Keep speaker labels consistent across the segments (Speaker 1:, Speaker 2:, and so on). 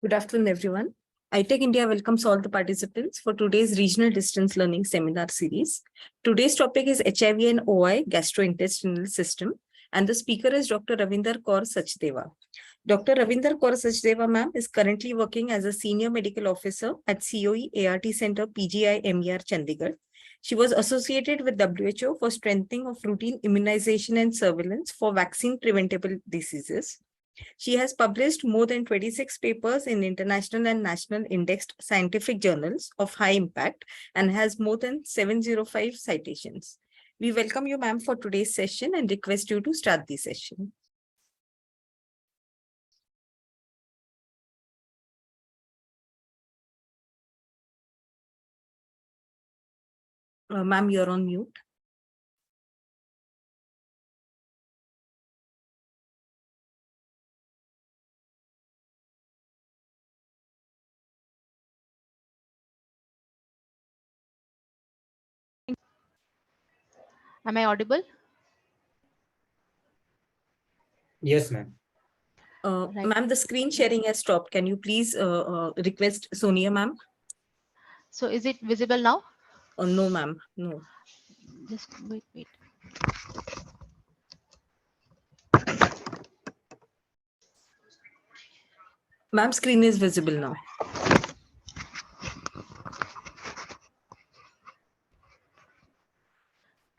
Speaker 1: Good afternoon, everyone. iTech India welcomes all the participants for today's Regional Distance Learning Seminar Series. Today's topic is HIV and OI, Gastrointestinal System, and the speaker is Dr. Ravinder Kaur Sachdeva. Dr. Ravinder Kaur Sachdeva, ma'am, is currently working as a Senior Medical Officer at COE ART Center PGIMER, Chandigarh. She was associated with WHO for strengthening of routine immunization and surveillance for vaccine preventable diseases. She has published more than 26 papers in international and national indexed scientific journals of high impact and has more than 705 citations. We welcome you, ma'am, for today's session and request you to start the session. Ma'am, you're on mute.
Speaker 2: Am I audible?
Speaker 3: Yes, ma'am.
Speaker 2: Right.
Speaker 1: Ma'am, the screen sharing has stopped. Can you please request Sonia, ma'am?
Speaker 2: So is it visible now?
Speaker 1: No, ma'am. No.
Speaker 2: Just wait.
Speaker 1: Ma'am, screen is visible now.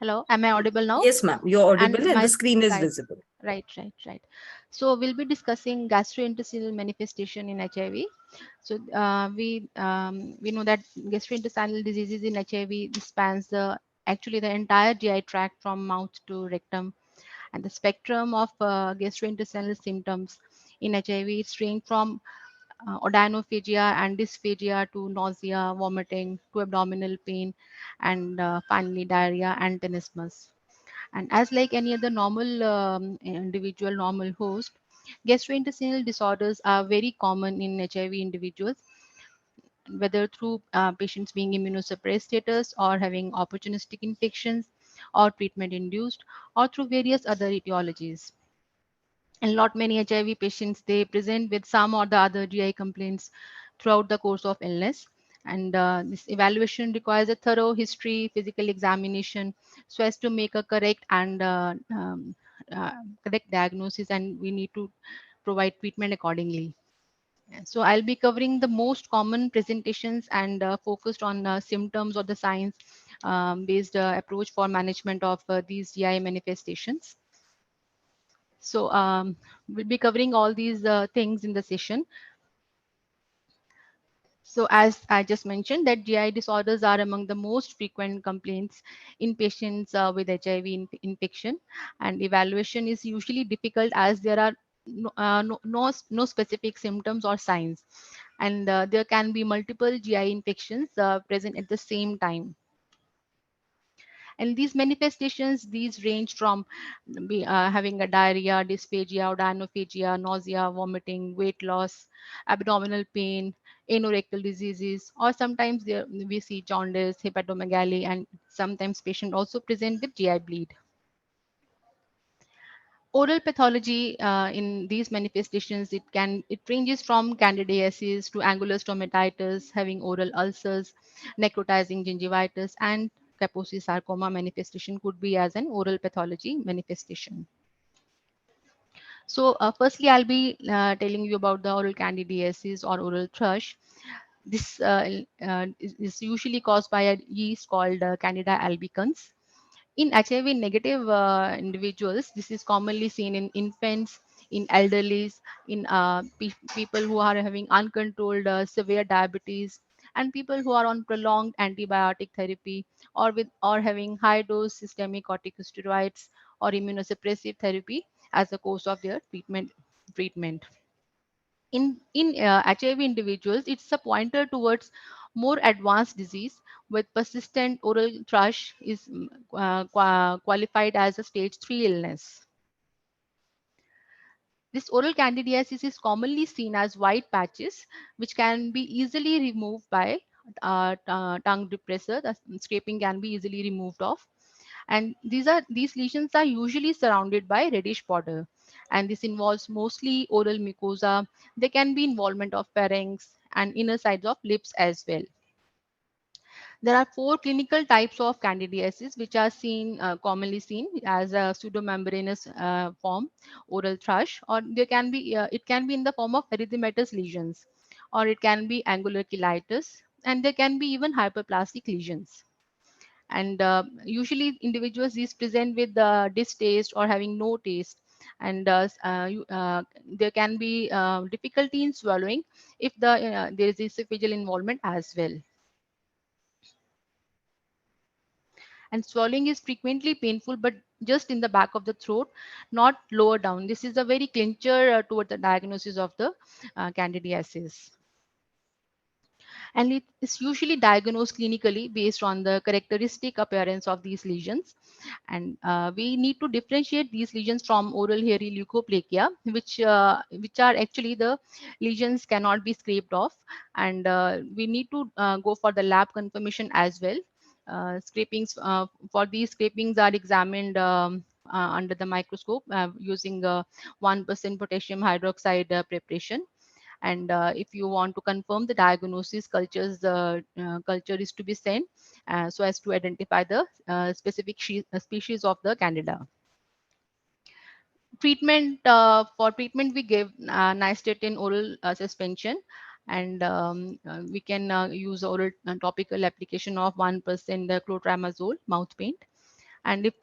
Speaker 2: Hello, am I audible now?
Speaker 1: Yes, ma'am. You're audible and the screen is
Speaker 2: right,
Speaker 1: visible.
Speaker 2: Right. So we'll be discussing gastrointestinal manifestation in HIV. So we know that gastrointestinal diseases in HIV spans actually the entire GI tract from mouth to rectum, and the spectrum of gastrointestinal symptoms in HIV is range from odynophagia and dysphagia to nausea, vomiting, to abdominal pain, and finally diarrhea and tenesmus. And as like any other normal normal host, gastrointestinal disorders are very common in HIV individuals, whether through patients being immunosuppressed status or having opportunistic infections or treatment induced or through various other etiologies. And lot many HIV patients, they present with some or the other GI complaints throughout the course of illness. And this evaluation requires a thorough history, physical examination, so as to make a correct and correct diagnosis, and we need to provide treatment accordingly. So I'll be covering the most common presentations and focused on symptoms or the science based approach for management of these GI manifestations. So we'll be covering all these things in the session. So as I just mentioned, that GI disorders are among the most frequent complaints in patients with HIV infection, and evaluation is usually difficult as there are no specific symptoms or signs, and there can be multiple GI infections present at the same time. And these manifestations, these range from having a diarrhea, dysphagia, odynophagia, nausea, vomiting, weight loss, abdominal pain, anorectal diseases, or sometimes we see jaundice, hepatomegaly, and sometimes patients also present with GI bleed. Oral pathology in these manifestations, it ranges from candidiasis to angular stomatitis, having oral ulcers, necrotizing gingivitis, and Kaposi sarcoma manifestation could be as an oral pathology manifestation. So firstly, I'll be telling you about the oral candidiasis or oral thrush. This is usually caused by a yeast called Candida albicans. In HIV negative individuals, this is commonly seen in infants, in elderlies, in people who are having uncontrolled severe diabetes, and people who are on prolonged antibiotic therapy or having high dose systemic corticosteroids or immunosuppressive therapy as a course of their treatment. In HIV individuals, it's a pointer towards more advanced disease with persistent oral thrush is qualified as a stage 3 illness. This oral candidiasis is commonly seen as white patches, which can be easily removed by tongue depressor. The scraping can be easily removed off, and these lesions are usually surrounded by reddish border. and this involves mostly oral mucosa. There can be involvement of pharynx and inner sides of lips as well. There are four clinical types of candidiasis which are commonly seen as a pseudomembranous form, oral thrush, or there can be it can be in the form of erythematous lesions, or it can be angular cheilitis, and there can be even hyperplastic lesions. And usually individuals these present with distaste or having no taste, and there can be difficulty in swallowing if there is esophageal involvement as well. And swallowing is frequently painful, but just in the back of the throat, not lower down. This is a very clincher toward the diagnosis of the candidiasis. And it is usually diagnosed clinically based on the characteristic appearance of these lesions. And we need to differentiate these lesions from oral hairy leukoplakia, which are actually the lesions cannot be scraped off, and we need to go for the lab confirmation as well. Scrapings for these scrapings are examined under the microscope using 1% potassium hydroxide preparation. And if you want to confirm the diagnosis, culture is to be sent so as to identify the specific species of the candida. For treatment we give nystatin oral suspension, and we can use oral topical application of 1% clotrimazole mouth paint. And if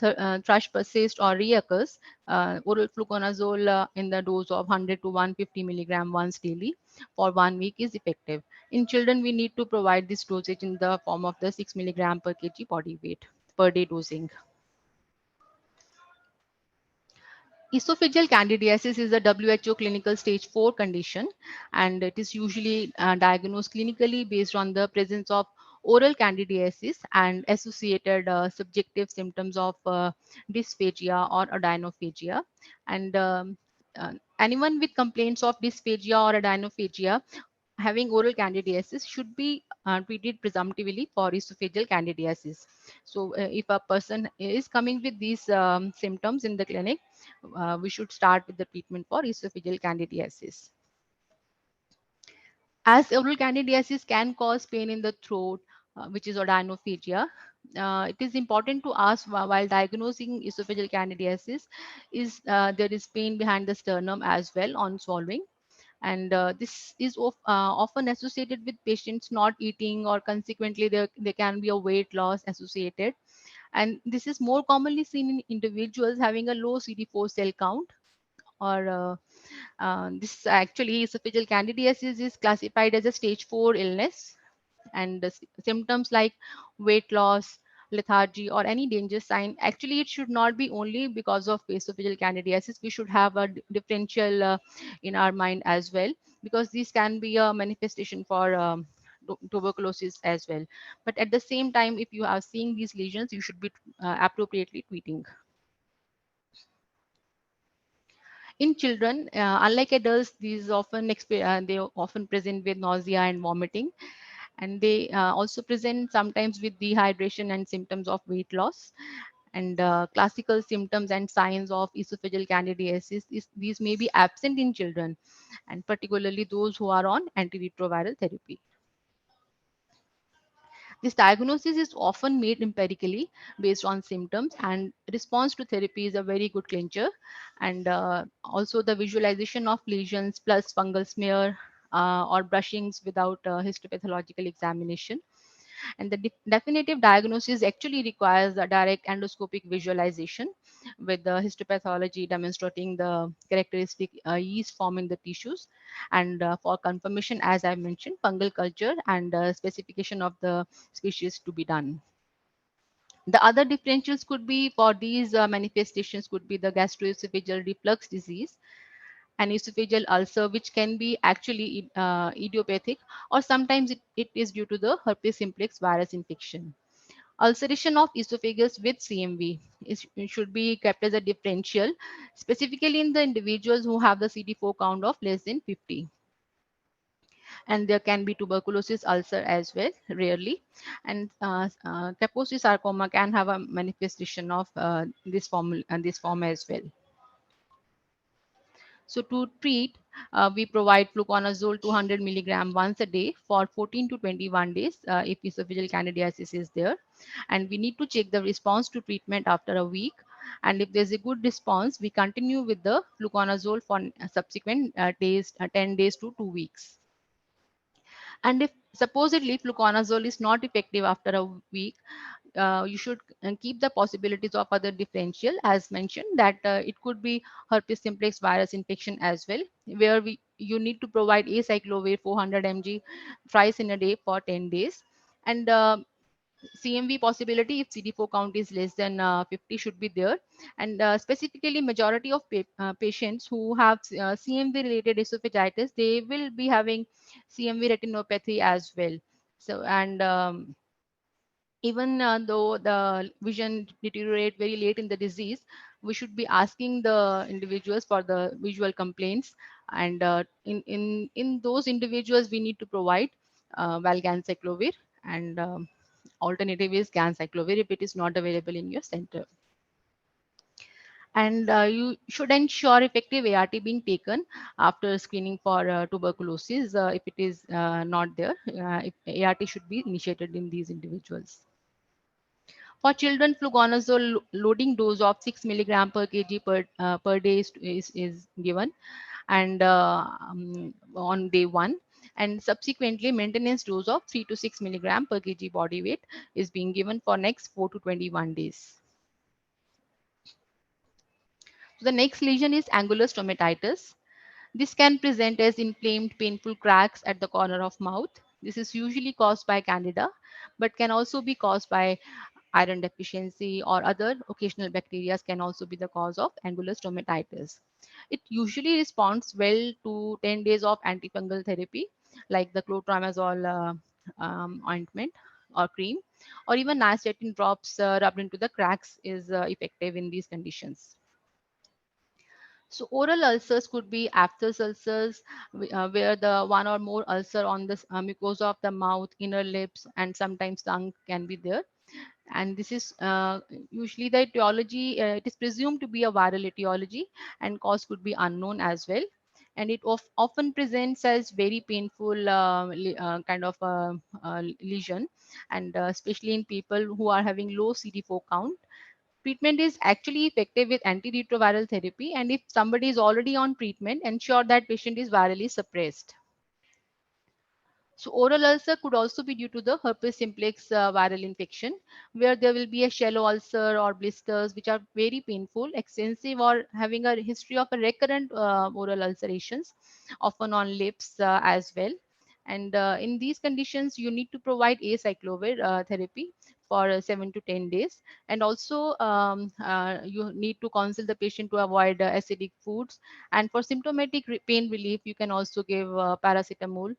Speaker 2: thrush persists or reoccurs, oral fluconazole in the dose of 100 to 150 milligram once daily for 1 week is effective. In children, we need to provide this dosage in the form of the 6 milligram per kg body weight per day dosing. Esophageal candidiasis is a WHO clinical stage 4 condition, and it is usually diagnosed clinically based on the presence of oral candidiasis and associated subjective symptoms of dysphagia or adenophagia. And anyone with complaints of dysphagia or adenophagia having oral candidiasis should be treated presumptively for esophageal candidiasis. So if a person is coming with these symptoms in the clinic, we should start with the treatment for esophageal candidiasis. As oral candidiasis can cause pain in the throat, which is adenophagia, it is important to ask while diagnosing esophageal candidiasis, is there is pain behind the sternum as well on swallowing. And this is often associated with patients not eating, or consequently there can be a weight loss associated. And this is more commonly seen in individuals having a low CD4 cell count, or this actually esophageal candidiasis is classified as a stage 4 illness. And the symptoms like weight loss, lethargy, or any danger sign, actually it should not be only because of esophageal candidiasis. We should have a differential in our mind as well, because these can be a manifestation for tuberculosis as well. But at the same time, if you are seeing these lesions, you should be appropriately treating. In children, unlike adults, they often present with nausea and vomiting, and they also present sometimes with dehydration and symptoms of weight loss. And classical symptoms and signs of esophageal candidiasis these may be absent in children, and particularly those who are on antiretroviral therapy. This diagnosis is often made empirically based on symptoms, and response to therapy is a very good clincher. And also the visualization of lesions plus fungal smear or brushings without histopathological examination. And the definitive diagnosis actually requires a direct endoscopic visualization with the histopathology demonstrating the characteristic yeast forming the tissues. And for confirmation, as I mentioned, fungal culture and specification of the species to be done. The other differentials could be for these manifestations could be the gastroesophageal reflux disease, an esophageal ulcer, which can be actually idiopathic, or sometimes it is due to the herpes simplex virus infection. Ulceration of esophagus with CMV it should be kept as a differential, specifically in the individuals who have the CD4 count of less than 50. And there can be tuberculosis ulcer as well, rarely. And Kaposi sarcoma can have a manifestation of this form as well. So to treat, we provide fluconazole 200 milligram once a day for 14 to 21 days if esophageal candidiasis is there. And we need to check the response to treatment after a week. And if there's a good response, we continue with the fluconazole for subsequent days, 10 days to 2 weeks. And if supposedly fluconazole is not effective after a week, you should keep the possibilities of other differential, as mentioned, that it could be herpes simplex virus infection as well, where you need to provide acyclovir 400 mg thrice in a day for 10 days. And CMV possibility if CD4 count is less than 50 should be there. And specifically majority of patients who have CMV related esophagitis, they will be having CMV retinopathy as well. So, and even though the vision deteriorate very late in the disease, we should be asking the individuals for the visual complaints. And in those individuals, we need to provide valganciclovir, and alternative is ganciclovir if it is not available in your center. And you should ensure effective ART being taken after screening for tuberculosis. If it is not there, if ART should be initiated in these individuals. For children, fluconazole loading dose of 6 milligram per kg per day is given, and on day 1. And subsequently, maintenance dose of 3 to 6 milligram per kg body weight is being given for next 4 to 21 days. So the next lesion is angular stomatitis. This can present as inflamed, painful cracks at the corner of mouth. This is usually caused by Candida, but can also be caused by iron deficiency, or other occasional bacteria can also be the cause of angular stomatitis. It usually responds well to 10 days of antifungal therapy, like the clotrimazole ointment or cream, or even nystatin drops rubbed into the cracks is effective in these conditions. So oral ulcers could be aphthous ulcers, where the one or more ulcer on the mucosa of the mouth, inner lips, and sometimes tongue can be there. And this is usually the etiology, it is presumed to be a viral etiology, and cause could be unknown as well. And it often presents as very painful kind of lesion, and especially in people who are having low CD4 count. Treatment is actually effective with antiretroviral therapy, and if somebody is already on treatment, ensure that patient is virally suppressed. So oral ulcer could also be due to the herpes simplex viral infection, where there will be a shallow ulcer or blisters which are very painful, extensive, or having a history of a recurrent oral ulcerations, often on lips as well. And in these conditions, you need to provide acyclovir therapy for 7 to 10 days. And also you need to counsel the patient to avoid acidic foods. And for symptomatic pain relief, you can also give paracetamol.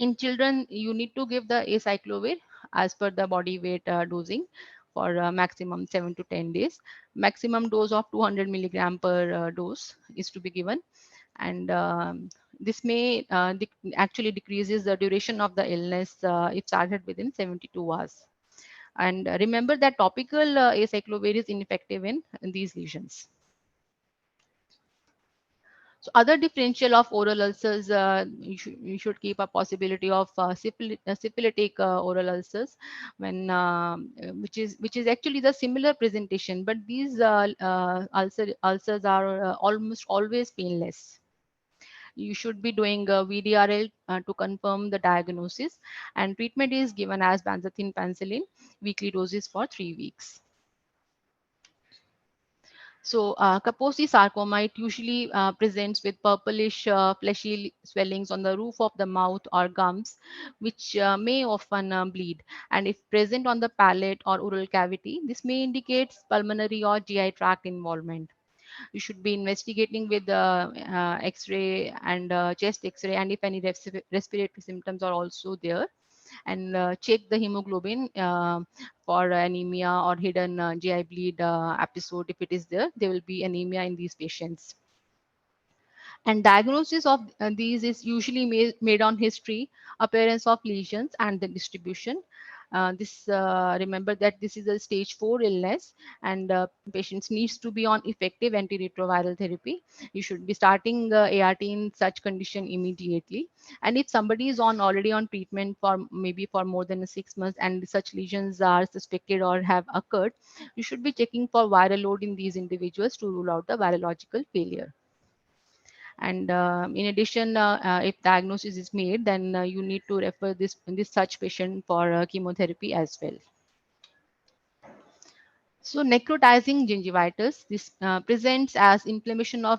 Speaker 2: In children, you need to give the acyclovir as per the body weight dosing for maximum 7 to 10 days. Maximum dose of 200 milligram per dose is to be given. And this may actually decreases the duration of the illness if started within 72 hours. And remember that topical acyclovir is ineffective in these lesions. So other differential of oral ulcers, you should keep a possibility of syphilitic oral ulcers, when which is actually the similar presentation, but these ulcers are almost always painless. You should be doing a VDRL to confirm the diagnosis, and treatment is given as benzathine penicillin, weekly doses for 3 weeks. So Kaposi sarcoma, it usually presents with purplish fleshy swellings on the roof of the mouth or gums, which may often bleed. And if present on the palate or oral cavity, this may indicate pulmonary or GI tract involvement. You should be investigating with the X-ray and chest X-ray, and if any respiratory symptoms are also there, and check the hemoglobin for anemia or hidden GI bleed episode. If it is there, there will be anemia in these patients. And diagnosis of these is usually made on history, appearance of lesions, and the distribution. Remember that this is a stage 4 illness, and patients needs to be on effective antiretroviral therapy. You should be starting ART in such condition immediately. And if somebody is already on treatment for maybe for more than 6 months and such lesions are suspected or have occurred, you should be checking for viral load in these individuals to rule out the virological failure. And in addition, if diagnosis is made, then you need to refer this such patient for chemotherapy as well. So necrotizing gingivitis, this presents as inflammation of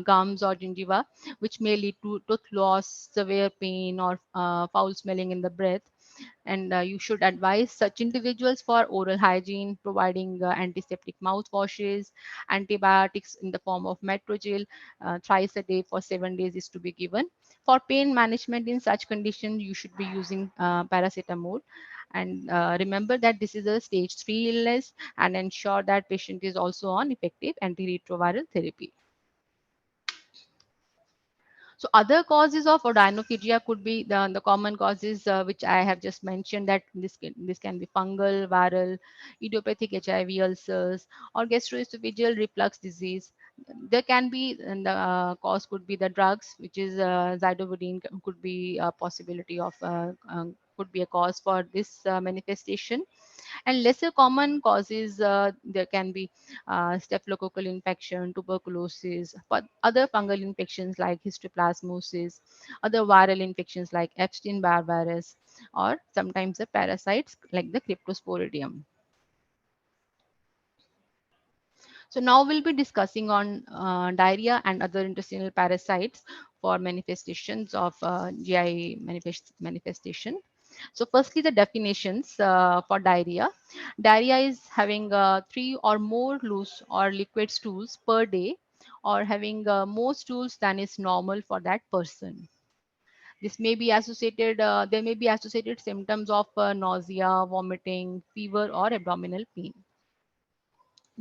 Speaker 2: gums or gingiva, which may lead to tooth loss, severe pain, or foul smelling in the breath. And you should advise such individuals for oral hygiene, providing antiseptic mouthwashes, antibiotics in the form of metrogel thrice a day for 7 days is to be given. For pain management in such conditions, you should be using paracetamol. And remember that this is a stage 3 illness, and ensure that patient is also on effective antiretroviral therapy. So other causes of odynophagia could be the common causes which I have just mentioned, that this can be fungal, viral, idiopathic HIV ulcers, or gastroesophageal reflux disease. There can be, and the cause could be the drugs, which is zidovudine could be a possibility of could be a cause for this manifestation. And lesser common causes, there can be staphylococcal infection, tuberculosis, but other fungal infections like histoplasmosis, other viral infections like Epstein-Barr virus, or sometimes the parasites like the cryptosporidium. So now we'll be discussing on diarrhea and other intestinal parasites for manifestations of GI manifestation. So firstly, the definitions for diarrhea. Diarrhea is having 3 or more loose or liquid stools per day, or having more stools than is normal for that person. This may be associated, there may be associated symptoms of nausea, vomiting, fever, or abdominal pain.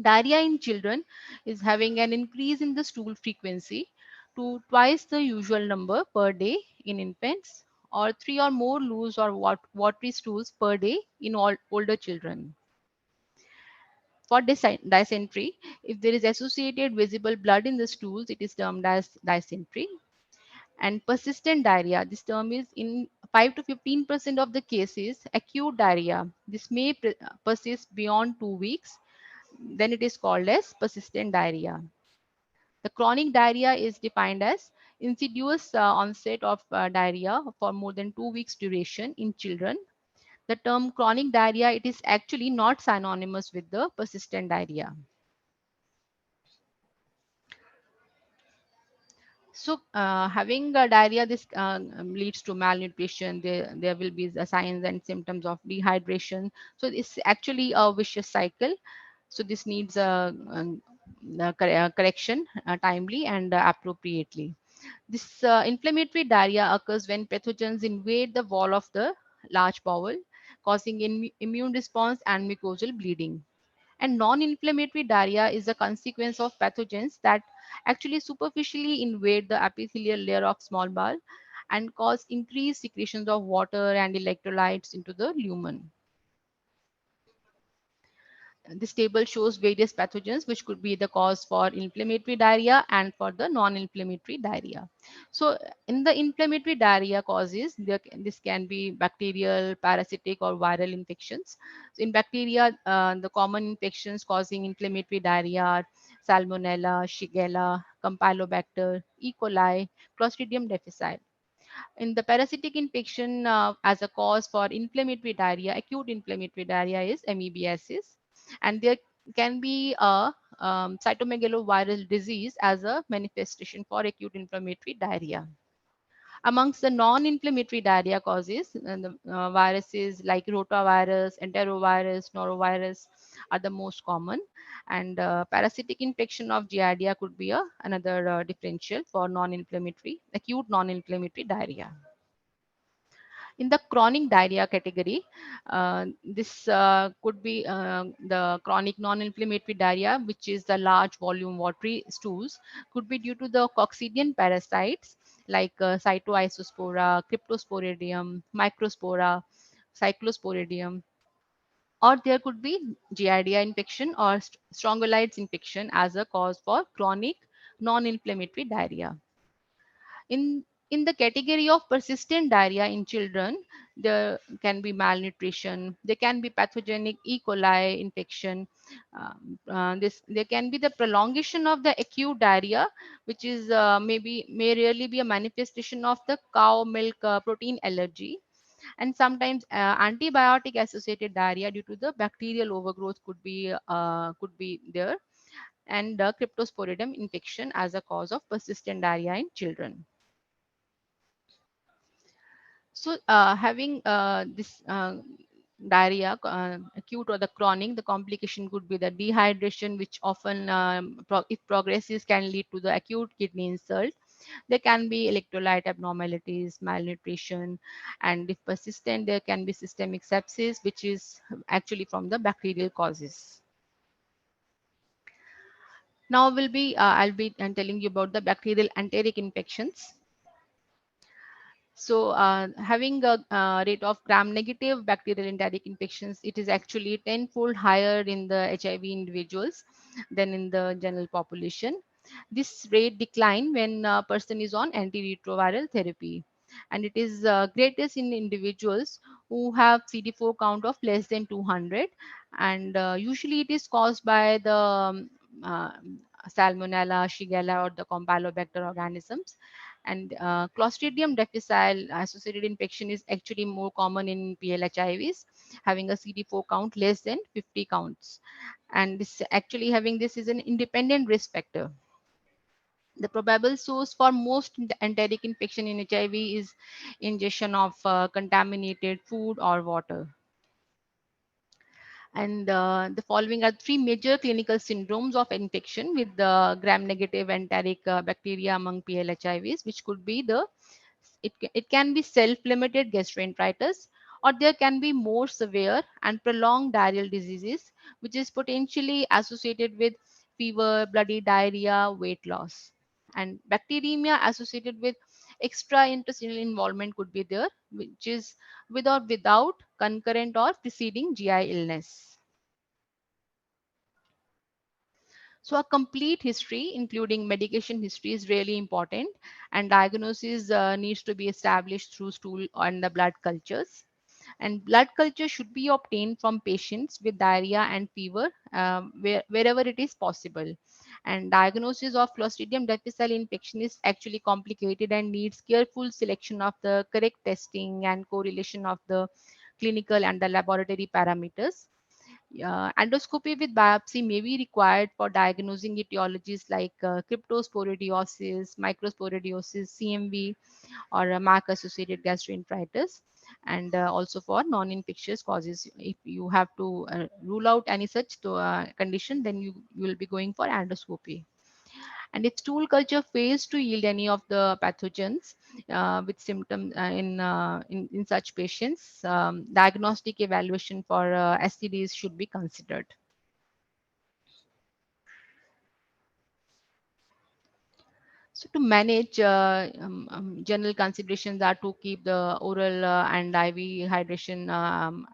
Speaker 2: Diarrhea in children is having an increase in the stool frequency to twice the usual number per day in infants, or 3 or more loose or watery stools per day in all older children. For dysentery, if there is associated visible blood in the stools, it is termed as dysentery. And persistent diarrhea, this term is in 5 to 15% of the cases acute diarrhea. This may persist beyond 2 weeks, then it is called as persistent diarrhea. The chronic diarrhea is defined as insidious onset of diarrhea for more than 2 weeks duration in children. The term chronic diarrhea, it is actually not synonymous with the persistent diarrhea. So having diarrhea, this leads to malnutrition. There will be the signs and symptoms of dehydration. So it's actually a vicious cycle. So this needs a correction timely and appropriately. This inflammatory diarrhea occurs when pathogens invade the wall of the large bowel, causing immune response and mucosal bleeding. And non-inflammatory diarrhea is a consequence of pathogens that actually superficially invade the epithelial layer of small bowel and cause increased secretions of water and electrolytes into the lumen. This table shows various pathogens which could be the cause for inflammatory diarrhea and for the non-inflammatory diarrhea. So in the inflammatory diarrhea causes, this can be bacterial, parasitic, or viral infections. So in bacteria, the common infections causing inflammatory diarrhea are Salmonella, Shigella, Campylobacter, E. coli, Clostridium difficile. In the parasitic infection, as a cause for inflammatory diarrhea, acute inflammatory diarrhea is amoebiasis. And there can be a cytomegaloviral disease as a manifestation for acute inflammatory diarrhea. Amongst the non-inflammatory diarrhea causes, the viruses like rotavirus, enterovirus, norovirus are the most common. And parasitic infection of giardia could be another differential for non-inflammatory, acute non-inflammatory diarrhea. In the chronic diarrhea category, this could be the chronic non-inflammatory diarrhea, which is the large volume watery stools, could be due to the coccidian parasites like Cytoisospora, Cryptosporidium, Microspora, Cyclosporidium. or there could be giardia infection or strongyloids infection as a cause for chronic non-inflammatory diarrhea. In the category of persistent diarrhea in children, there can be malnutrition, there can be pathogenic E. coli infection, this there can be the prolongation of the acute diarrhea, which is may rarely be a manifestation of the cow milk protein allergy, and sometimes antibiotic associated diarrhea due to the bacterial overgrowth could be there, and cryptosporidium infection as a cause of persistent diarrhea in children. So, having this diarrhea, acute or the chronic, the complication could be the dehydration, which often, if progresses, can lead to the acute kidney insult. There can be electrolyte abnormalities, malnutrition, and if persistent, there can be systemic sepsis, which is actually from the bacterial causes. Now, I'll be telling you about the bacterial enteric infections. So, having a rate of gram-negative bacterial enteric infections, it is actually tenfold higher in the HIV individuals than in the general population. This rate decline when a person is on antiretroviral therapy, and it is greatest in individuals who have CD4 count of less than 200, and usually it is caused by the Salmonella, Shigella, or the Campylobacter organisms. And Clostridium difficile associated infection is actually more common in PLHIVs, having a CD4 count less than 50 counts. And this actually having this is an independent risk factor. The probable source for most enteric infection in HIV is ingestion of contaminated food or water. And the following are three major clinical syndromes of infection with the gram-negative enteric bacteria among PLHIVs, which could be it can be self-limited gastroenteritis, or there can be more severe and prolonged diarrheal diseases, which is potentially associated with fever, bloody diarrhea, weight loss. And bacteremia associated with extraintestinal involvement could be there, which is without concurrent or preceding GI illness. So a complete history, including medication history, is really important, and diagnosis needs to be established through stool and the blood cultures. And blood culture should be obtained from patients with diarrhea and fever wherever it is possible. And diagnosis of Clostridium difficile infection is actually complicated and needs careful selection of the correct testing and correlation of the clinical and the laboratory parameters. Endoscopy with biopsy may be required for diagnosing etiologies like cryptosporidiosis, microsporidiosis, CMV, or MAC-associated gastroenteritis, and also for non-infectious causes. If you have to rule out any such condition, then you will be going for endoscopy. And if stool culture fails to yield any of the pathogens with symptoms in such patients, diagnostic evaluation for STDs should be considered. So to manage, general considerations are to keep the oral and IV hydration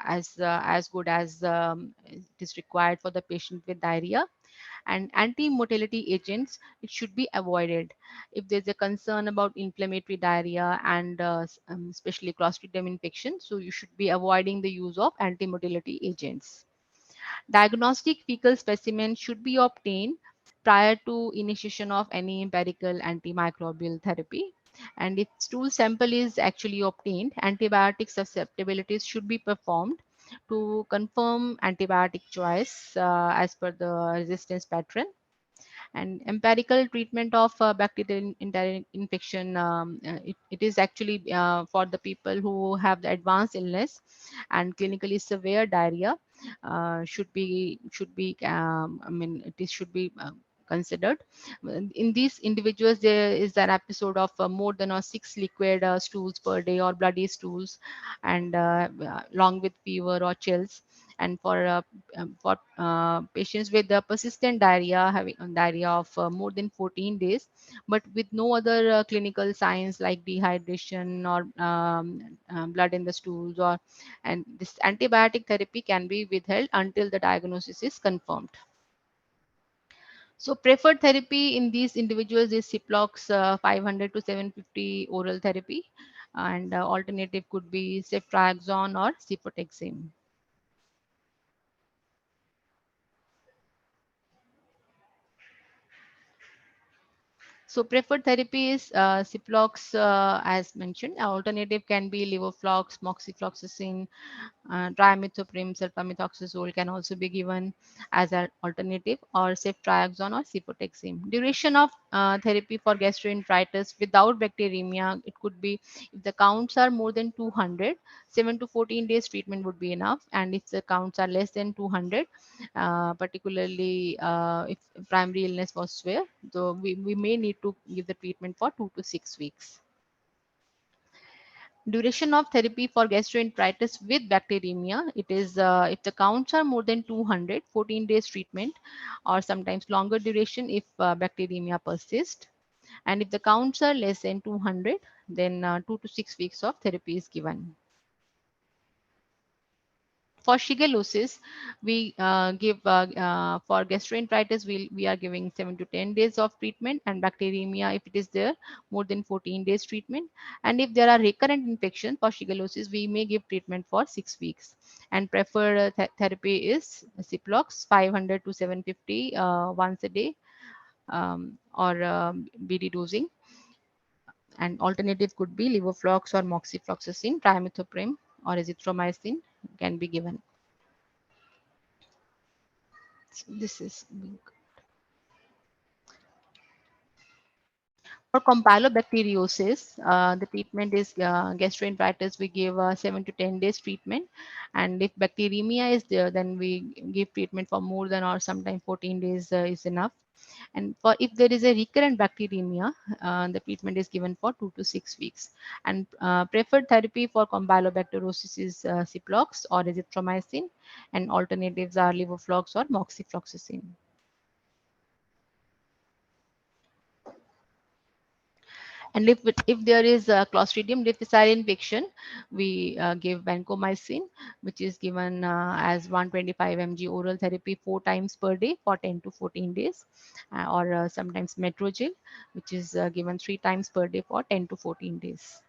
Speaker 2: as good as it is required for the patient with diarrhea. And anti-motility agents, it should be avoided if there's a concern about inflammatory diarrhea and especially Clostridium infection. So you should be avoiding the use of anti-motility agents. Diagnostic fecal specimen should be obtained prior to initiation of any empirical antimicrobial therapy. And if stool sample is actually obtained, antibiotic susceptibilities should be performed to confirm antibiotic choice as per the resistance pattern. And empirical treatment of bacterial infection, it is actually for the people who have the advanced illness and clinically severe diarrhea I mean, should be considered. In these individuals, there is an episode of more than or 6 liquid stools per day or bloody stools, and along with fever or chills. And for patients with the persistent diarrhea, having diarrhea of more than 14 days, but with no other clinical signs like dehydration or blood in the stools, or and this antibiotic therapy can be withheld until the diagnosis is confirmed. So preferred therapy in these individuals is Ciplox 500 to 750 oral therapy, and alternative could be ceftriaxone or cefotaxime. So preferred therapy is Ciplox, as mentioned. Alternative can be levoflox, moxifloxacin, trimethoprim, sulfamethoxazole can also be given as an alternative, or ceftriaxone or cefotaxime. Duration of therapy for gastroenteritis without bacteremia, it could be, if the counts are more than 200, 7 to 14 days treatment would be enough. And if the counts are less than 200, particularly if primary illness was severe, so we may need to give the treatment for 2 to 6 weeks. Duration of therapy for gastroenteritis with bacteremia, it is if the counts are more than 200, 14 days treatment, or sometimes longer duration if bacteremia persists. And if the counts are less than 200, then 2 to 6 weeks of therapy is given. For shigellosis, we give for gastroenteritis, we are giving 7 to 10 days of treatment, and bacteremia, if it is there, more than 14 days treatment. And if there are recurrent infections for shigellosis, we may give treatment for 6 weeks. And preferred therapy is Ciplox 500 to 750 once a day, or BD dosing. And alternative could be levoflox or moxifloxacin, trimethoprim or azithromycin can be given. So this is for campylobacteriosis. The treatment is gastroenteritis. We give 7 to 10 days treatment, and if bacteremia is there, then we give treatment for more than, or sometimes 14 days is enough. And for if there is a recurrent bacteremia, the treatment is given for 2 to 6 weeks. And preferred therapy for campylobacteriosis is Ciplox or azithromycin, and alternatives are levoflox or moxifloxacin. And if there is a Clostridium difficile infection, we give vancomycin, which is given as 125 mg oral therapy 4 times per day for 10 to 14 days, or sometimes Metrogyl, which is given 3 times per day for 10 to 14 days.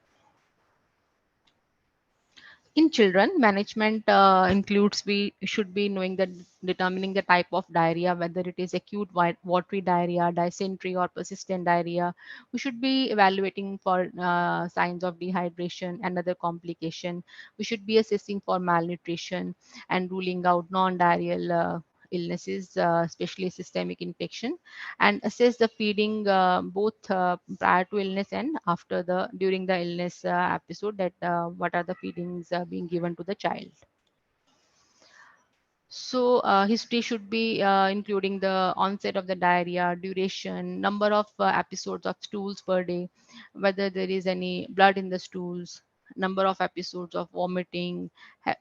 Speaker 2: In children, management includes, we should be knowing that, determining the type of diarrhea, whether it is acute watery diarrhea, dysentery, or persistent diarrhea. We should be evaluating for signs of dehydration and other complication. We should be assessing for malnutrition and ruling out non-diarrheal illnesses, especially systemic infection, and assess the feeding both prior to illness and after the during the illness episode, that what are the feedings being given to the child. So history should be including the onset of the diarrhea, duration, number of episodes of stools per day, whether there is any blood in the stools, number of episodes of vomiting,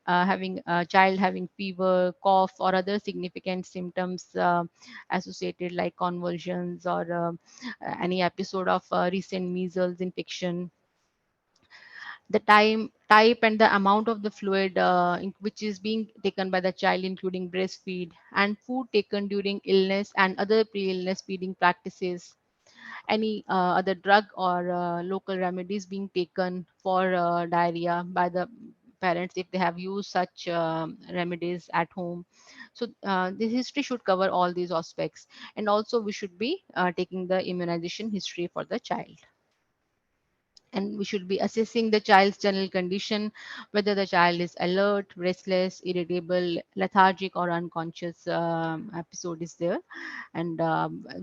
Speaker 2: having a child having fever, cough, or other significant symptoms associated like convulsions, or any episode of recent measles infection, the type and the amount of the fluid which is being taken by the child, including breastfeed, and food taken during illness and other pre-illness feeding practices, any other drug or local remedies being taken for diarrhea by the parents if they have used such remedies at home. So the history should cover all these aspects, and also we should be taking the immunization history for the child. And we should be assessing the child's general condition, whether the child is alert, restless, irritable, lethargic, or unconscious episode is there, and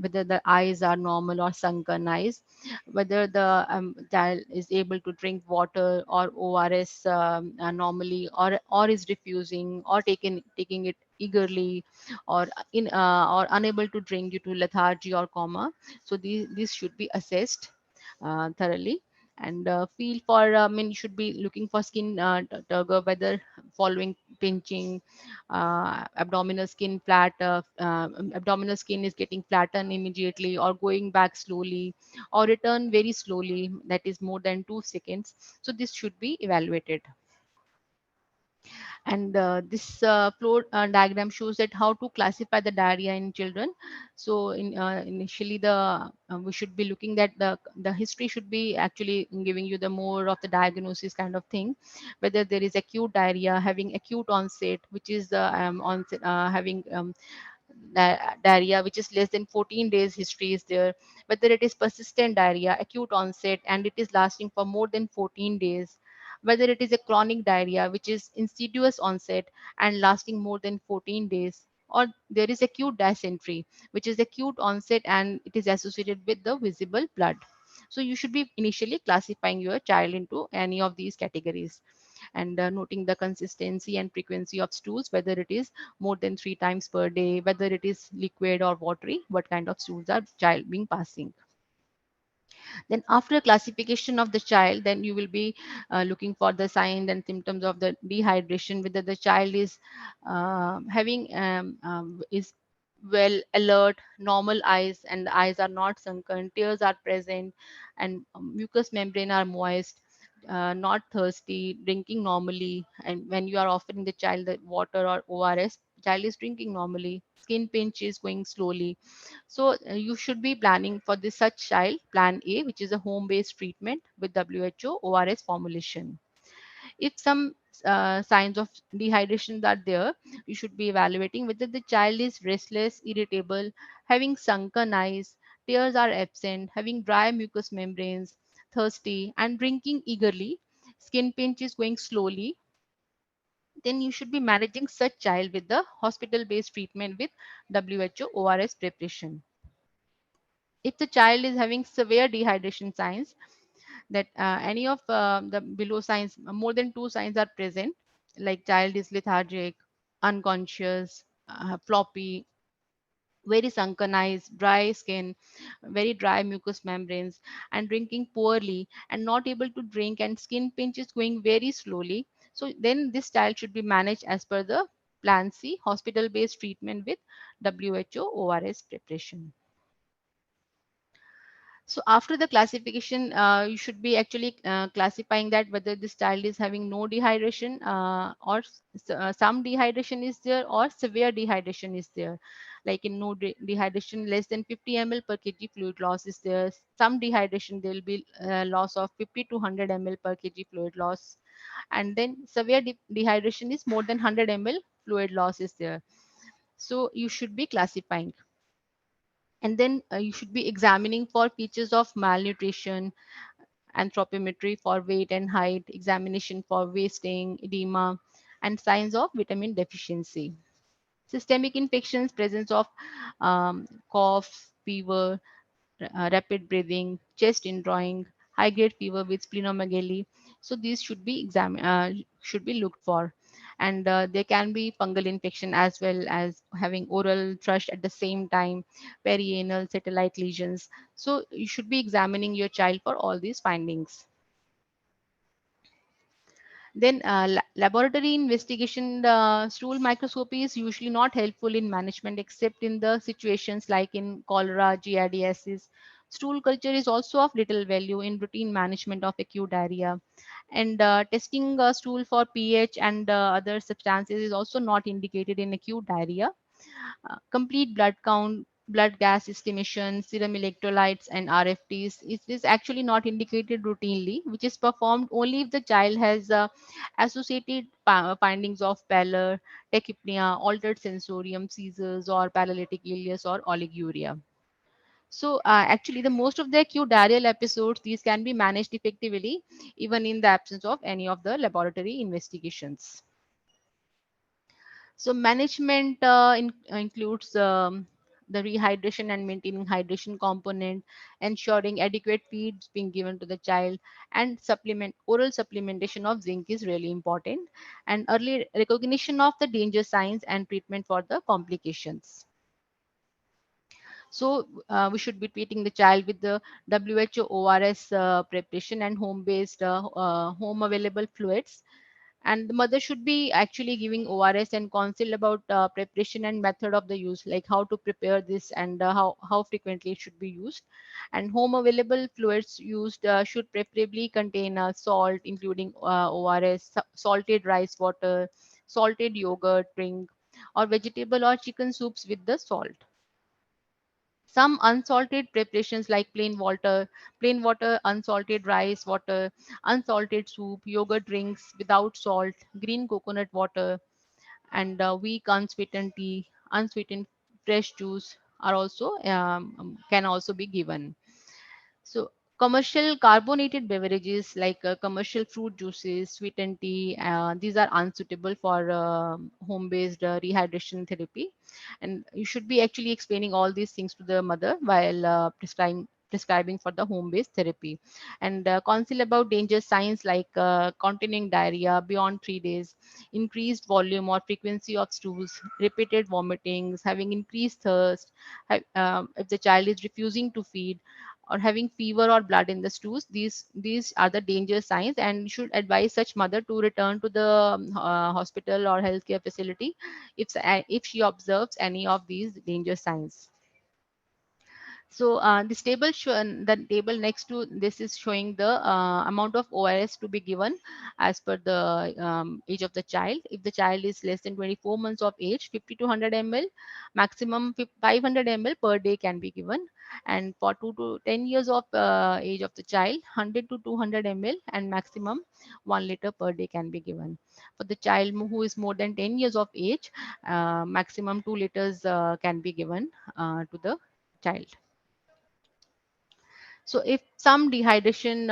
Speaker 2: whether the eyes are normal or sunken eyes, whether the child is able to drink water or ORS normally, or is refusing, or taking it eagerly, or or unable to drink due to lethargy or coma. So these should be assessed thoroughly. And feel for, you should be looking for skin turgor, whether following pinching, abdominal skin flat, abdominal skin is getting flattened immediately or going back slowly or return very slowly, that is more than 2 seconds. So this should be evaluated. And this flow diagram shows that how to classify the diarrhea in children. So initially we should be looking at the history should be actually giving you the more of the diagnosis kind of thing, whether there is acute diarrhea having acute onset, which is onset having diarrhea which is less than 14 days history is there, whether it is persistent diarrhea acute onset and it is lasting for more than 14 days, whether it is a chronic diarrhea which is insidious onset and lasting more than 14 days, or there is acute dysentery which is acute onset and it is associated with the visible blood. So you should be initially classifying your child into any of these categories, and noting the consistency and frequency of stools, whether it is more than 3 times per day, whether it is liquid or watery, what kind of stools are child being passing. Then after classification of the child, then you will be looking for the signs and symptoms of the dehydration, whether the child is having is well alert, normal eyes, and the eyes are not sunken, tears are present, and mucous membrane are moist, not thirsty, drinking normally. And when you are offering the child the water or ORS, child is drinking normally, skin pinch is going slowly. So you should be planning for this such child plan A, which is a home-based treatment with WHO ORS formulation. If some signs of dehydration are there, you should be evaluating whether the child is restless, irritable, having sunken eyes, tears are absent, having dry mucous membranes, thirsty, and drinking eagerly, skin pinch is going slowly. Then you should be managing such child with the hospital-based treatment with WHO ORS preparation. If the child is having severe dehydration signs, that any of the below signs, more than 2 signs are present, like child is lethargic, unconscious, floppy, very sunken eyes, dry skin, very dry mucous membranes, and drinking poorly and not able to drink, and skin pinch is going very slowly. So then this child should be managed as per the plan C, hospital based treatment with WHO ORS preparation. So after the classification, you should be actually classifying that whether this child is having no dehydration, or some dehydration is there, or severe dehydration is there. Like in no dehydration, less than 50 ml per kg fluid loss is there. Some dehydration, there will be loss of 50 to 100 ml per kg fluid loss. And then severe dehydration is more than 100 ml fluid loss is there. So you should be classifying. And then you should be examining for features of malnutrition, anthropometry for weight and height, examination for wasting, edema, and signs of vitamin deficiency. Systemic infections, presence of cough, fever, rapid breathing, chest indrawing, high-grade fever with splenomegaly. So these should be looked for, and there can be fungal infection as well as having oral thrush at the same time, perianal satellite lesions. So you should be examining your child for all these findings. Then laboratory investigation, stool microscopy is usually not helpful in management except in the situations like in cholera, giardiasis. Stool culture is also of little value in routine management of acute diarrhea. And testing stool for pH and other substances is also not indicated in acute diarrhea. Complete blood count, blood gas estimation, serum electrolytes, and RFTs is actually not indicated routinely, which is performed only if the child has associated findings of pallor, tachypnea, altered sensorium, seizures, or paralytic ileus or oliguria. So actually, the most of the acute diarrheal episodes, these can be managed effectively even in the absence of any of the laboratory investigations. So management includes the rehydration and maintaining hydration component, ensuring adequate feeds being given to the child, and oral supplementation of zinc is really important, and early recognition of the danger signs and treatment for the complications. So we should be treating the child with the WHO ORS preparation and home available fluids. And the mother should be actually giving ORS and counsel about preparation and method of the use, like how to prepare this and how frequently it should be used. And home available fluids used should preferably contain salt, including ORS, salted rice water, salted yogurt drink, or vegetable or chicken soups with the salt. Some unsalted preparations like plain water, unsalted rice water, unsalted soup, yogurt drinks without salt, green coconut water, and weak unsweetened tea, unsweetened fresh juice are also can also be given. So commercial carbonated beverages like commercial fruit juices, sweetened tea, these are unsuitable for home-based rehydration therapy. And you should be actually explaining all these things to the mother while prescribing for the home-based therapy. And counsel about danger signs like continuing diarrhea beyond 3 days, increased volume or frequency of stools, repeated vomitings, having increased thirst, if the child is refusing to feed, or having fever or blood in the stools. These are the danger signs, and should advise such mother to return to the hospital or healthcare facility if she observes any of these danger signs. So this table the table next to this is showing the amount of ORS to be given as per the age of the child. If the child is less than 24 months of age, 50 to 100 ml, maximum 500 ml per day can be given. And for 2 to 10 years of age of the child, 100 to 200 ml and maximum 1 liter per day can be given. For the child who is more than 10 years of age, maximum 2 liters can be given to the child. So if some dehydration,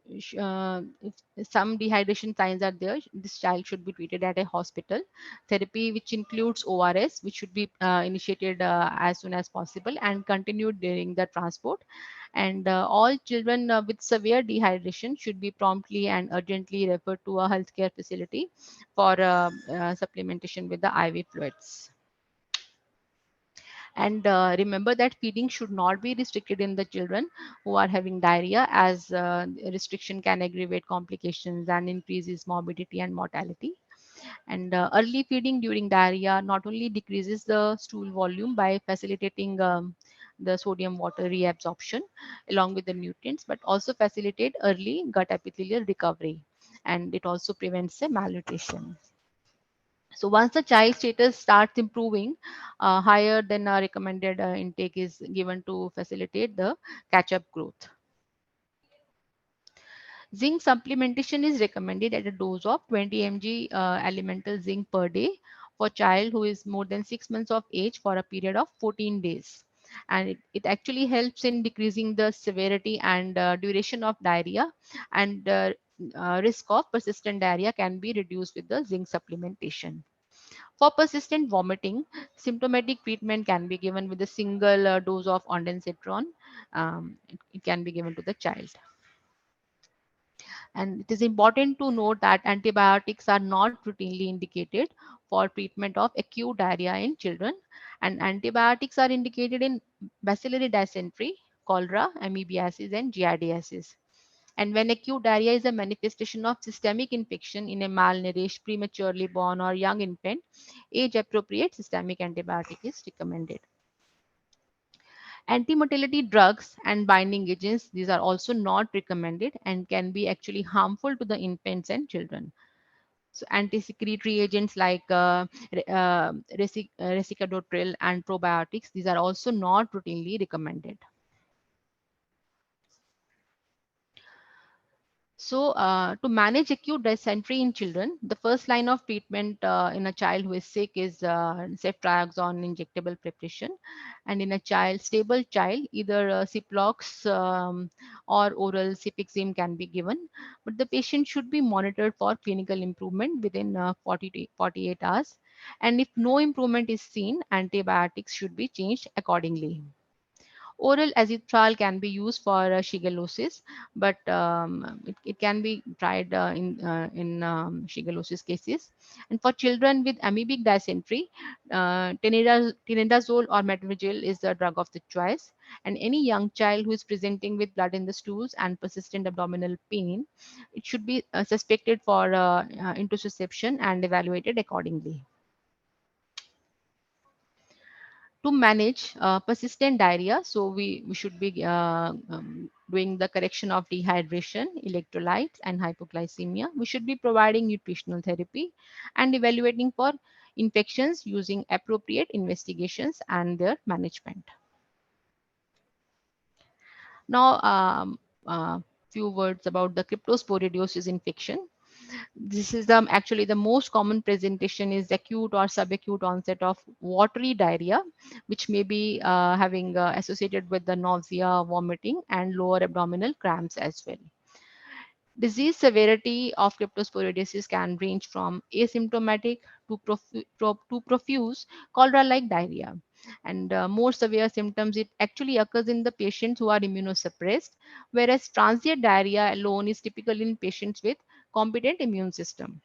Speaker 2: if some dehydration signs are there, this child should be treated at a hospital. Therapy, which includes ORS, which should be initiated as soon as possible and continued during the transport. And all children with severe dehydration should be promptly and urgently referred to a healthcare facility for supplementation with the IV fluids. And remember that feeding should not be restricted in the children who are having diarrhea, as restriction can aggravate complications and increases morbidity and mortality. And early feeding during diarrhea not only decreases the stool volume by facilitating the sodium water reabsorption along with the nutrients, but also facilitate early gut epithelial recovery, and it also prevents the malnutrition. So once the child status starts improving, higher than a recommended intake is given to facilitate the catch-up growth. Zinc supplementation is recommended at a dose of 20 mg elemental zinc per day for child who is more than 6 months of age for a period of 14 days. And it actually helps in decreasing the severity and duration of diarrhea, and risk of persistent diarrhea can be reduced with the zinc supplementation. For persistent vomiting, symptomatic treatment can be given with a single dose of ondansetron. It can be given to the child. And it is important to note that antibiotics are not routinely indicated for treatment of acute diarrhea in children. And antibiotics are indicated in bacillary dysentery, cholera, amoebiasis, and giardiasis. And when acute diarrhea is a manifestation of systemic infection in a malnourished, prematurely born, or young infant, age appropriate systemic antibiotic is recommended. Anti-motility drugs and binding agents, these are also not recommended and can be actually harmful to the infants and children. So anti-secretory agents like resicadotril and probiotics, these are also not routinely recommended. So to manage acute dysentery in children, the first line of treatment in a child who is sick is ceftriaxone injectable preparation. And in a stable child, either Ciplox or oral cefixime can be given. But the patient should be monitored for clinical improvement within 40 to 48 hours. And if no improvement is seen, antibiotics should be changed accordingly. Oral azithromycin can be used for shigellosis, but it can be tried in shigellosis cases. And for children with amoebic dysentery, tinidazole or metribuzil is the drug of the choice. And any young child who is presenting with blood in the stools and persistent abdominal pain, it should be suspected for intussusception and evaluated accordingly. To manage persistent diarrhea, so we should be doing the correction of dehydration, electrolytes, and hypoglycemia. We should be providing nutritional therapy and evaluating for infections using appropriate investigations and their management. Now, few words about the cryptosporidiosis infection. This is actually the most common presentation is acute or subacute onset of watery diarrhea, which may be having associated with the nausea, vomiting, and lower abdominal cramps as well. Disease severity of cryptosporidiosis can range from asymptomatic to, to profuse cholera-like diarrhea. And more severe symptoms, it actually occurs in the patients who are immunosuppressed, whereas transient diarrhea alone is typical in patients with competent immune system.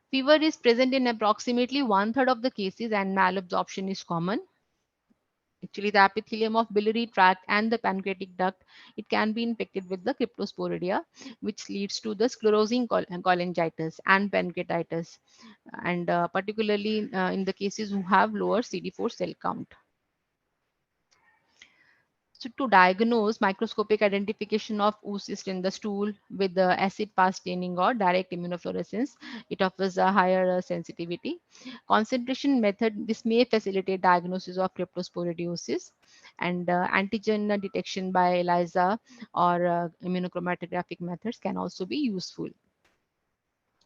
Speaker 2: Fever is present in approximately 1/3 of the cases and malabsorption is common. Actually, the epithelium of biliary tract and the pancreatic duct, it can be infected with the cryptosporidia, which leads to the sclerosing cholangitis and pancreatitis, and particularly in the cases who have lower CD4 cell count. So to diagnose, microscopic identification of oocyst in the stool with the acid-fast staining or direct immunofluorescence, it offers a higher sensitivity. Concentration method, this may facilitate diagnosis of cryptosporidiosis, and antigen detection by ELISA or immunochromatographic methods can also be useful.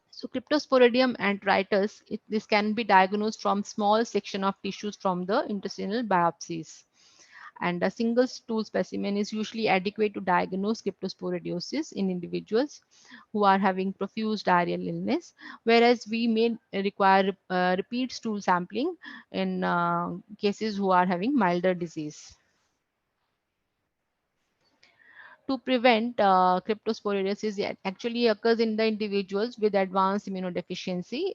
Speaker 2: So cryptosporidium enteritis, this can be diagnosed from small section of tissues from the intestinal biopsies. And a single stool specimen is usually adequate to diagnose cryptosporidiosis in individuals who are having profuse diarrheal illness, whereas we may require repeat stool sampling in cases who are having milder disease. To prevent cryptosporidiosis, it actually occurs in the individuals with advanced immunodeficiency.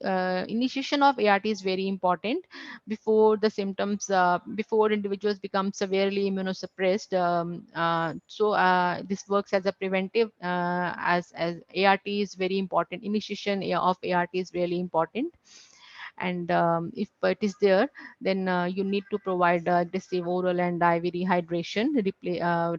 Speaker 2: Initiation of ART is very important before the symptoms, before individuals become severely immunosuppressed. This works as a preventive, as ART is very important. Initiation of ART is really important. And if it is there, then you need to provide aggressive oral and IV rehydration.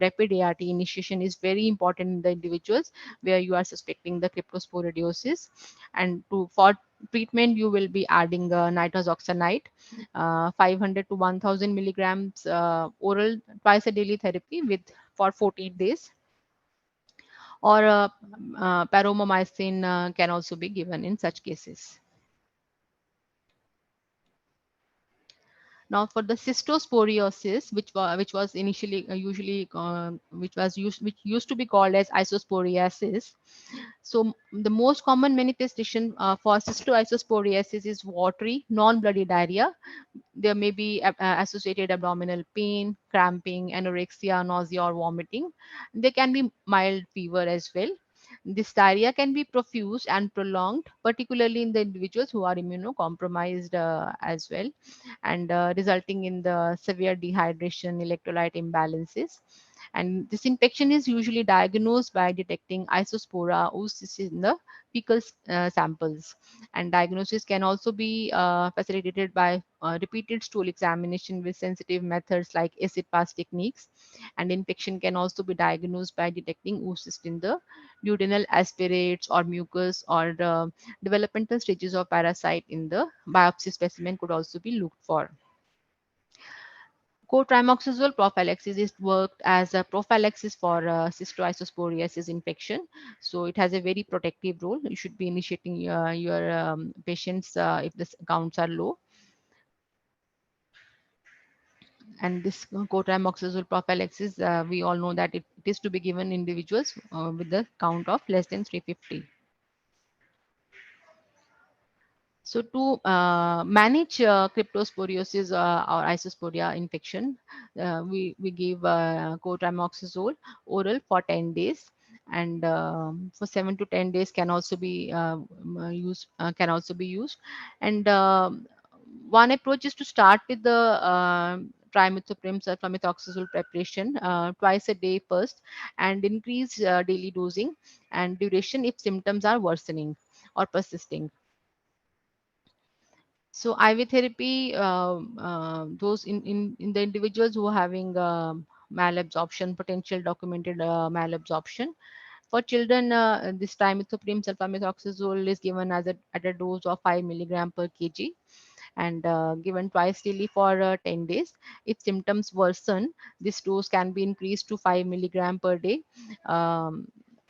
Speaker 2: Rapid ART initiation is very important in the individuals where you are suspecting the cryptosporidiosis. And for treatment, you will be adding nitrous oxanide, 500 to 1000 milligrams oral twice a daily therapy with for 14 days, or paromomycin can also be given in such cases. Now, for the cystosporiosis, which was initially which used to be called as isosporiasis. So the most common manifestation for cystoisosporiasis is watery, non-bloody diarrhea. There may be associated abdominal pain, cramping, anorexia, nausea, or vomiting. There can be mild fever as well. This diarrhea can be profuse and prolonged, particularly in the individuals who are immunocompromised as well, and resulting in the severe dehydration, electrolyte imbalances. And this infection is usually diagnosed by detecting isospora oocysts in the fecal samples. And diagnosis can also be facilitated by repeated stool examination with sensitive methods like acid pass techniques. And infection can also be diagnosed by detecting oocyst in the duodenal aspirates or mucus, or developmental stages of parasite in the biopsy specimen could also be looked for. Cotrimoxazole prophylaxis is worked as a prophylaxis for cystoisosporiasis infection. So it has a very protective role. You should be initiating your patients if the counts are low. And this cotrimoxazole prophylaxis, we all know that it is to be given individuals with the count of less than 350. So to manage cryptosporiosis or isosporia infection, we give cotrimoxazole oral for 10 days, and for 7 to 10 days can also be used. And one approach is to start with the trimethoprim sulfamethoxazole preparation twice a day first, and increase daily dosing and duration if symptoms are worsening or persisting. So IV therapy, those in the individuals who are having malabsorption, potential documented malabsorption. For children, this trimethoprim sulfamethoxazole is given as at a dose of 5 milligram per kg, and given twice daily for 10 days. If symptoms worsen, this dose can be increased to 5 milligram per day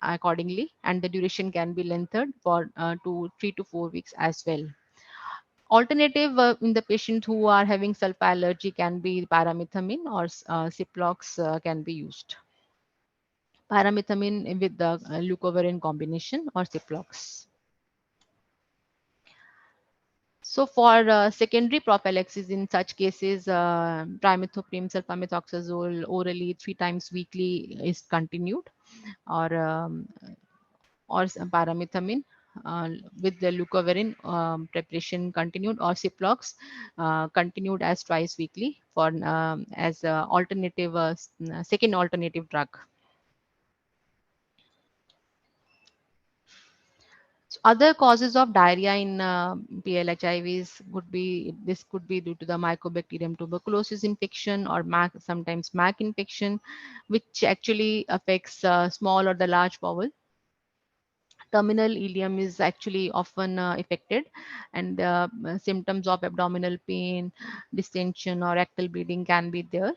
Speaker 2: accordingly, and the duration can be lengthened for 3 to 4 weeks as well. Alternative in the patients who are having sulfa allergy can be paramethamine, or Ciplox can be used. Paramethamine with the leucovorin combination or Ciplox. So for secondary prophylaxis in such cases, trimethoprim sulfamethoxazole orally 3 times weekly is continued, or paramethamine uh, with the leucovorin preparation continued, or Ciplox continued as twice weekly for as alternative second alternative drug. So other causes of diarrhea in PLHIVs could be due to the Mycobacterium tuberculosis infection, or sometimes MAC infection, which actually affects small or the large bowel. Terminal ileum is actually often affected, and symptoms of abdominal pain, distension, or rectal bleeding can be there.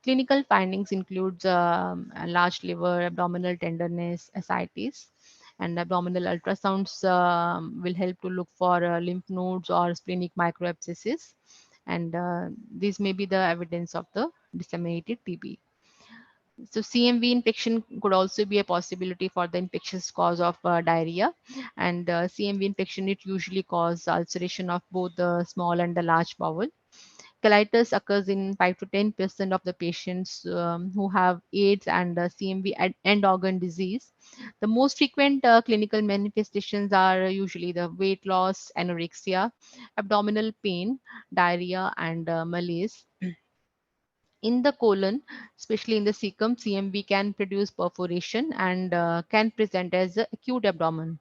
Speaker 2: Clinical findings includes a large liver, abdominal tenderness, ascites, and abdominal ultrasounds will help to look for lymph nodes or splenic microabscesses, and these may be the evidence of the disseminated TB. So CMV infection could also be a possibility for the infectious cause of diarrhea, and CMV infection, it usually causes ulceration of both the small and the large bowel. Colitis occurs in 5 to 10% of the patients who have AIDS and CMV end organ disease. The most frequent clinical manifestations are usually the weight loss, anorexia, abdominal pain, diarrhea, and malaise. In the colon, especially in the cecum, CMV can produce perforation and can present as a acute abdomen.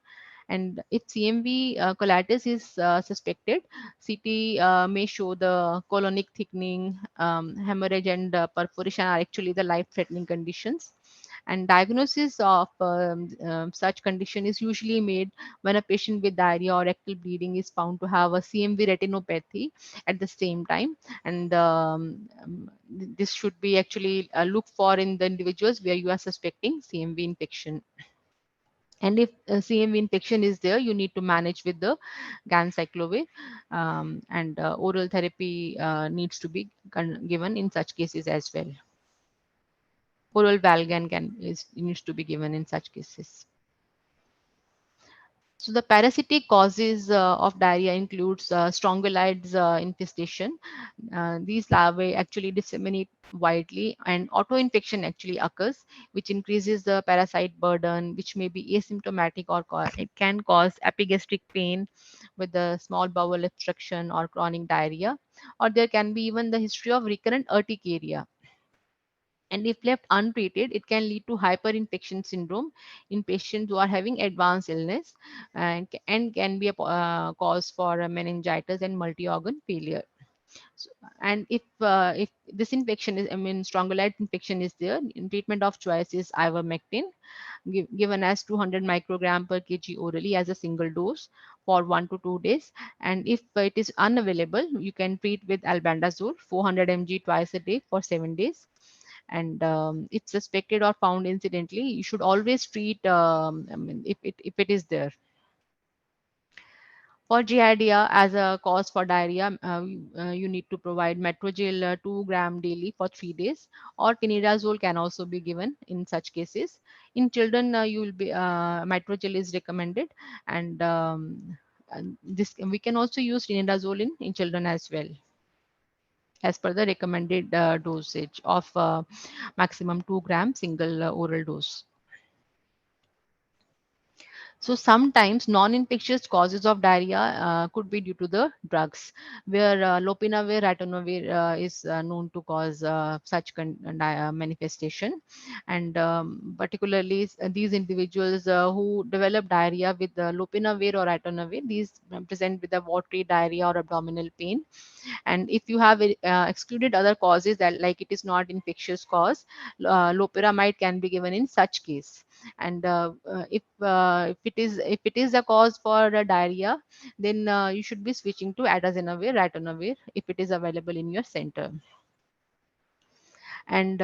Speaker 2: And if CMV colitis is suspected, CT may show the colonic thickening, hemorrhage, and perforation are actually the life-threatening conditions. And diagnosis of such condition is usually made when a patient with diarrhea or rectal bleeding is found to have a CMV retinopathy at the same time. And this should be actually looked for in the individuals where you are suspecting CMV infection. And if CMV infection is there, you need to manage with the ganciclovir, and oral therapy needs to be given in such cases as well. Oral Valgan needs to be given in such cases. So the parasitic causes of diarrhea includes strongyloids infestation. These larvae actually disseminate widely, and autoinfection actually occurs, which increases the parasite burden, which may be asymptomatic, or it can cause epigastric pain with the small bowel obstruction or chronic diarrhea, or there can be even the history of recurrent urticaria. And if left untreated, it can lead to hyperinfection syndrome in patients who are having advanced illness, and can be a cause for meningitis and multi-organ failure. So, and if this infection is, I mean, strongyloid infection is there, in treatment of choice is ivermectin, given as 200 microgram per kg orally as a single dose for 1 to 2 days. And if it is unavailable, you can treat with albendazole 400 mg twice a day for 7 days. And if suspected or found incidentally, you should always treat, I mean, if it is there. For giardia as a cause for diarrhea, you need to provide metrogyl 2 gram daily for 3 days, or tinidazole can also be given in such cases. In children, you will be metrogyl is recommended, and this we can also use tinidazole in children as well, as per the recommended dosage of maximum 2 gram single oral dose. So sometimes non-infectious causes of diarrhea could be due to the drugs, where lopinavir, ritonavir is known to cause such manifestation, and particularly these individuals who develop diarrhea with lopinavir or ritonavir, these present with a watery diarrhea or abdominal pain. And if you have excluded other causes that like it is not infectious cause, loperamide can be given in such case. And if it is a cause for diarrhea, then you should be switching to atazanavir, ritonavir if it is available in your center. And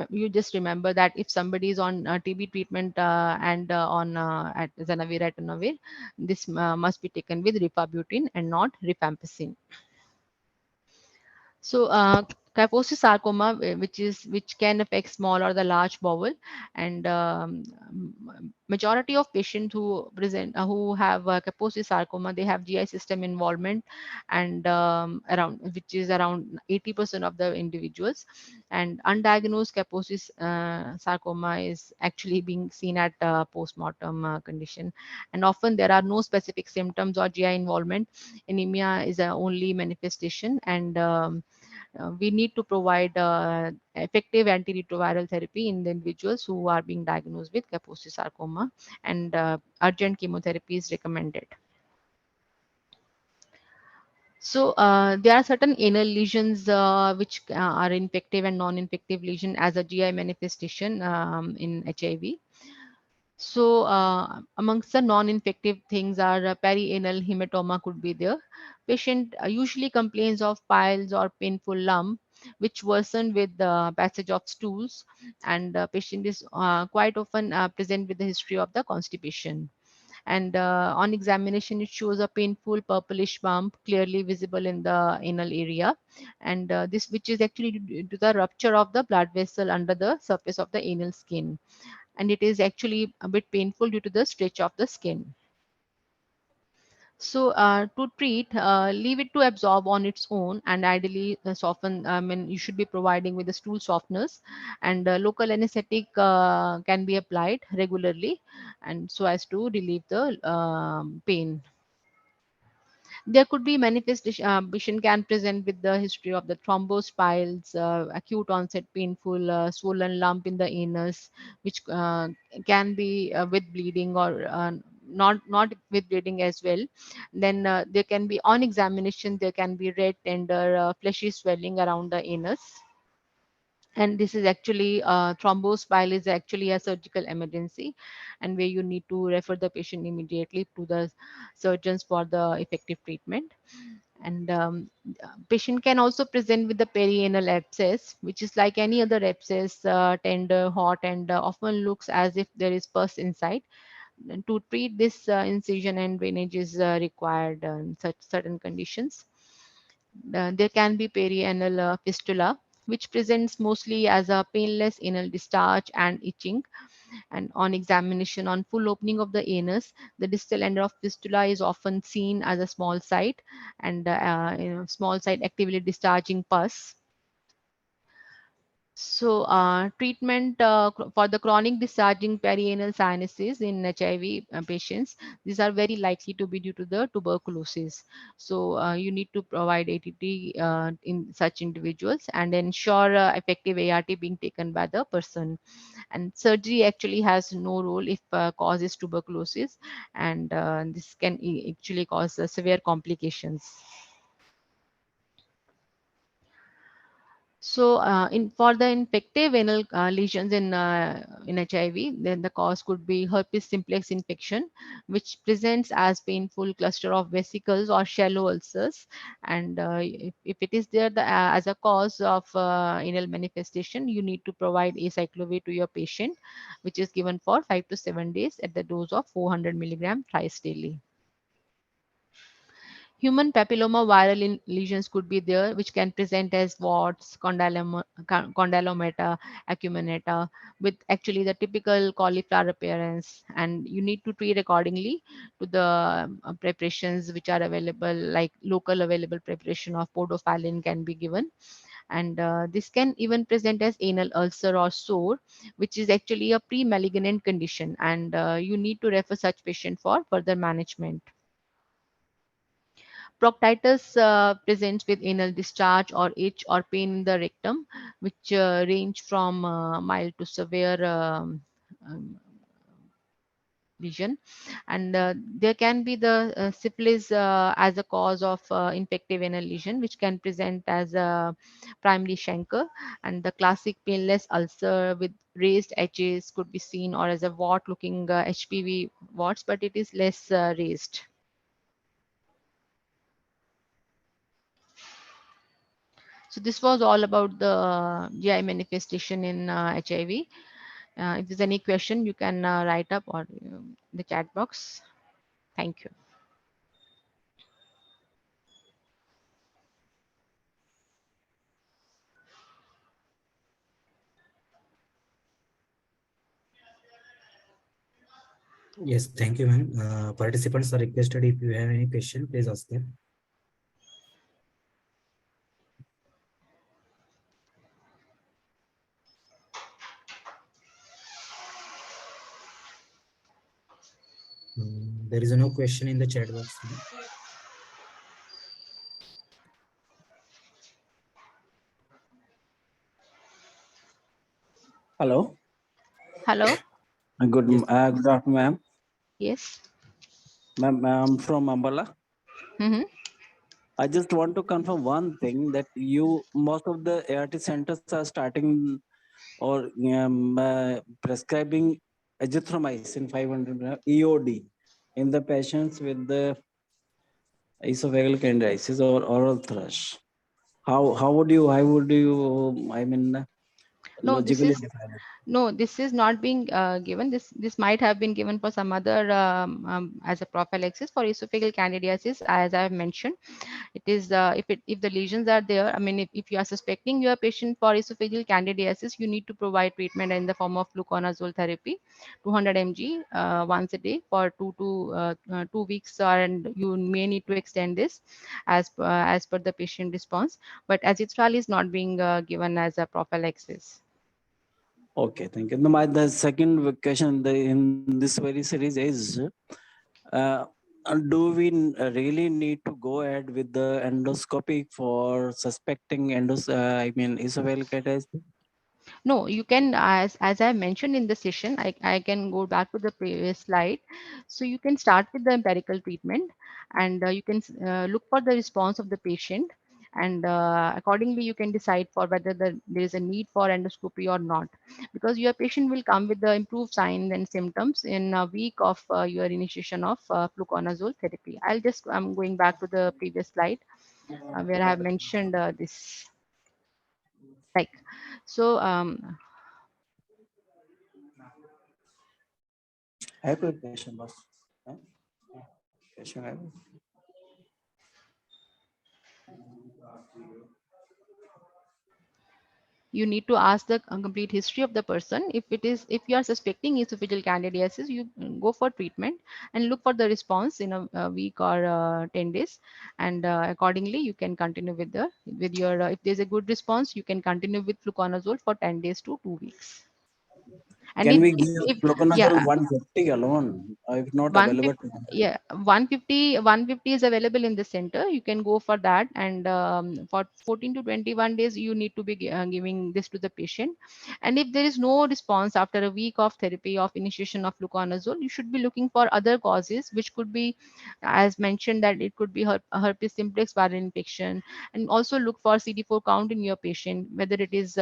Speaker 2: you just remember that if somebody is on TB treatment and on at zanavir, ritonavir, this must be taken with rifabutin and not rifampicin. So, kyphosis sarcoma, which can affect small or the large bowel, and majority of patients who present who have kyphosis sarcoma, they have GI system involvement, and around which is around 80% of the individuals. And undiagnosed kyphosis sarcoma is actually being seen at postmortem condition, and often there are no specific symptoms or GI involvement. Anemia is the only manifestation, and we need to provide effective antiretroviral therapy in the individuals who are being diagnosed with Kaposi sarcoma, and urgent chemotherapy is recommended. So there are certain anal lesions which are infective and non-infective lesion as a GI manifestation in HIV. So amongst the non-infective things are perianal hematoma could be there. Patient usually complains of piles or painful lump which worsen with the passage of stools, and patient is quite often present with the history of the constipation. And on examination it shows a painful purplish bump clearly visible in the anal area, and this which is actually due to the rupture of the blood vessel under the surface of the anal skin, and it is actually a bit painful due to the stretch of the skin. So to treat, leave it to absorb on its own, and ideally soften. I mean, you should be providing with the stool softeners, and local anesthetic can be applied regularly, and so as to relieve the pain. There could be manifestation. Patient can present with the history of the thrombosed piles, acute onset painful swollen lump in the anus, which can be with bleeding or not with bleeding as well. Then there can be on examination there can be red tender fleshy swelling around the anus, and this is actually thrombosed bile is actually a surgical emergency, and where you need to refer the patient immediately to the surgeons for the effective treatment. And patient can also present with the perianal abscess, which is like any other abscess, tender, hot, and often looks as if there is pus inside. And to treat this incision and drainage is required in such certain conditions. There can be perianal fistula, which presents mostly as a painless anal discharge and itching. And on examination, on full opening of the anus, the distal end of fistula is often seen as a small site, and small site actively discharging pus. So, treatment for the chronic discharging perianal sinuses in HIV patients, these are very likely to be due to the tuberculosis. So, you need to provide ATT in such individuals and ensure effective ART being taken by the person. And surgery actually has no role if cause is tuberculosis, and this can actually cause severe complications. So, in for the infective anal lesions in HIV, then the cause could be herpes simplex infection, which presents as painful cluster of vesicles or shallow ulcers. And if it is there as a cause of anal manifestation, you need to provide acyclovir to your patient, which is given for 5 to 7 days at the dose of 400 milligram thrice daily. Human papilloma viral lesions could be there, which can present as warts, condylomata, acuminata, with actually the typical cauliflower appearance. And you need to treat accordingly to the preparations which are available, like local available preparation of podophyllin can be given. And this can even present as anal ulcer or sore, which is actually a pre-malignant condition, and you need to refer such patient for further management. Proctitis presents with anal discharge or itch or pain in the rectum, which range from mild to severe lesion. And there can be the syphilis as a cause of infective anal lesion, which can present as a primary chancre. And the classic painless ulcer with raised edges could be seen, or as a wart looking HPV warts, but it is less raised. So this was all about the GI manifestation in HIV. If there's any question, you can write up or the chat box. Thank you.
Speaker 3: Yes, thank you, ma'am. Participants are requested, if you have any question, please ask them. There is no question in the chat box, ma'am.
Speaker 4: Hello.
Speaker 2: Hello.
Speaker 4: Good,
Speaker 3: Yes.
Speaker 4: good afternoon, ma'am.
Speaker 2: Yes.
Speaker 4: Ma'am, I'm from Ambala.
Speaker 2: Mm-hmm.
Speaker 4: I just want to confirm one thing, that most of the ART centers are starting or prescribing azithromycin 500 EOD in the patients with the esophageal candidiasis or oral thrush. How would you I mean
Speaker 2: No, this
Speaker 4: logically
Speaker 2: is
Speaker 4: define it?
Speaker 2: no, this is not being given. This might have been given for some other as a prophylaxis for esophageal candidiasis, as I have mentioned. It is if the lesions are there. I mean, if you are suspecting your patient for esophageal candidiasis, you need to provide treatment in the form of fluconazole therapy, 200 mg once a day for 2 weeks, and you may need to extend this as per the patient response. But azithromycin is not being given as a prophylaxis.
Speaker 4: Okay, thank you. The second question in this very series is, do we really need to go ahead with the endoscopy for suspecting esophageal candidiasis?
Speaker 2: No, you can, as I mentioned in the session, I can go back to the previous slide. So you can start with the empirical treatment, and you can look for the response of the patient, and accordingly you can decide for whether there is a need for endoscopy or not, because your patient will come with the improved signs and symptoms in a week of your initiation of fluconazole therapy. I'm going back to the previous slide where I have mentioned this. Like, so
Speaker 4: I have a question, boss. Question I have.
Speaker 2: you need to ask the complete history of the person. If you are suspecting esophageal candidiasis, you go for treatment and look for the response in a week or 10 days, and accordingly you can continue with your if there's a good response, you can continue with fluconazole for 10 days to 2 weeks. And
Speaker 4: Can we give
Speaker 2: if
Speaker 4: fluconazole
Speaker 2: yeah
Speaker 4: 150 alone, if not available
Speaker 2: 150,
Speaker 4: to them?
Speaker 2: yeah, 150 is available in the center. You can go for that, and for 14 to 21 days you need to be giving this to the patient. And if there is no response after a week of therapy of initiation of fluconazole, you should be looking for other causes, which could be, as mentioned, that it could be herpes simplex viral infection. And also look for CD4 count in your patient, whether it is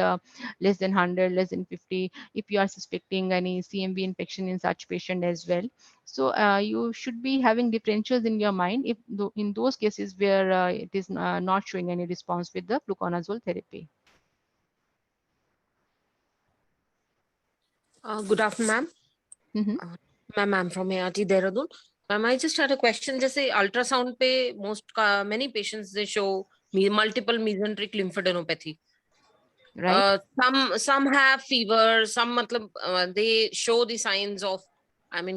Speaker 2: less than 100, less than 50, if you are suspecting any CMV infection in such patient as well. So you should be having differentials in your mind if in those cases where it is not showing any response with the fluconazole therapy.
Speaker 5: Good afternoon, ma'am.
Speaker 2: Mhm.
Speaker 5: Ma'am, I'm from ART Dehradun. I just had a question. जैसे ultrasound पे many patients they show multiple mesenteric lymphadenopathy.
Speaker 2: Right.
Speaker 5: Some have fever. Some they show the signs of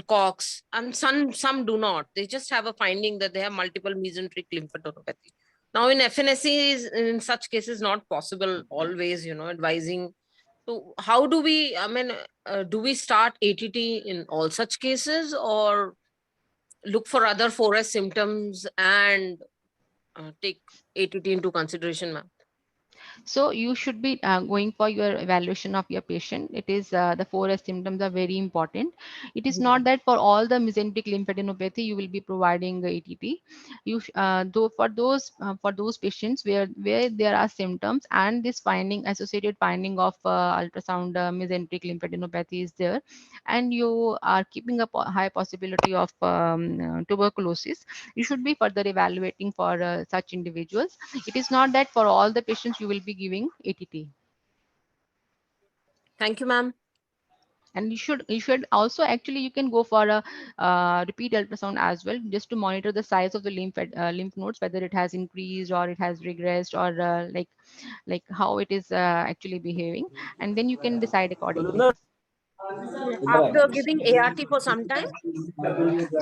Speaker 5: COX, and some do not. They just have a finding that they have multiple mesenteric lymphadenopathy. Now in FNSC is in such cases not possible always. Advising. So how do we? Do we start ATT in all such cases or look for other 4S symptoms and take ATT into consideration, ma'am?
Speaker 2: So you should be going for your evaluation of your patient. It is the 4S symptoms are very important. It is not that for all the mesenteric lymphadenopathy you will be providing the ATT. Though for those patients where there are symptoms and this associated finding of ultrasound mesenteric lymphadenopathy is there, and you are keeping a high possibility of tuberculosis, you should be further evaluating for such individuals. It is not that for all the patients you will be giving ATT.
Speaker 5: Thank you, ma'am.
Speaker 2: And you should also, actually you can go for a repeat ultrasound as well, just to monitor the size of the lymph nodes, whether it has increased or it has regressed, or like how it is actually behaving, and then you can decide accordingly.
Speaker 5: After giving ART for some time?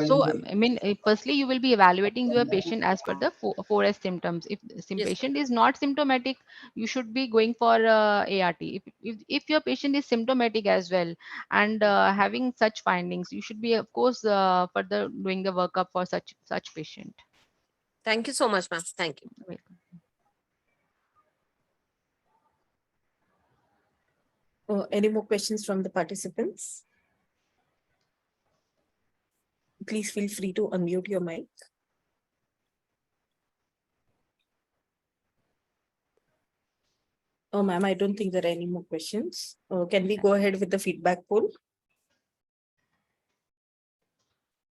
Speaker 2: So, I mean, firstly, you will be evaluating your patient as per the 4S symptoms. If the
Speaker 5: Yes,
Speaker 2: patient is not symptomatic, you should be going for ART. If your patient is symptomatic as well and having such findings, you should be, of course, further doing the workup for such patient.
Speaker 5: thank you so much, ma'am. Thank you.
Speaker 2: Welcome.
Speaker 1: Any more questions from the participants? Please feel free to unmute your mic. Oh, ma'am, I don't think there are any more questions. Can we go ahead with the feedback poll?